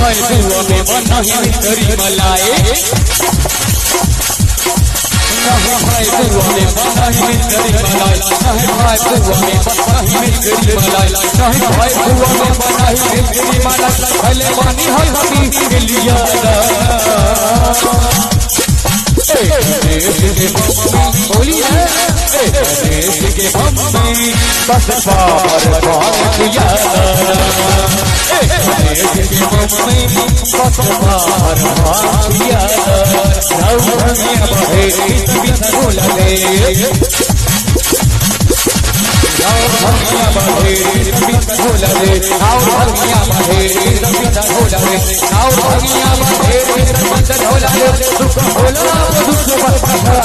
भाई बुआ में बनाही मिस्त्री मलाई नहीं भाई बुआ में बनाही मिस्त्री मलाई नहीं भाई बुआ में बनाही मिस्त्री मलाई नहीं भाई बुआ में बनाही मिस्त्री मलाई पहले पानी हल्दी के लिया बोली है देश के मम्मी बस पार किया देश के मम्मी बस पार किया भोला दे भोला दे आओ भगिया बहेरी रविता भोला दे आओ भगिया बहेरी रविता भोला दे सुख भोला दुख बस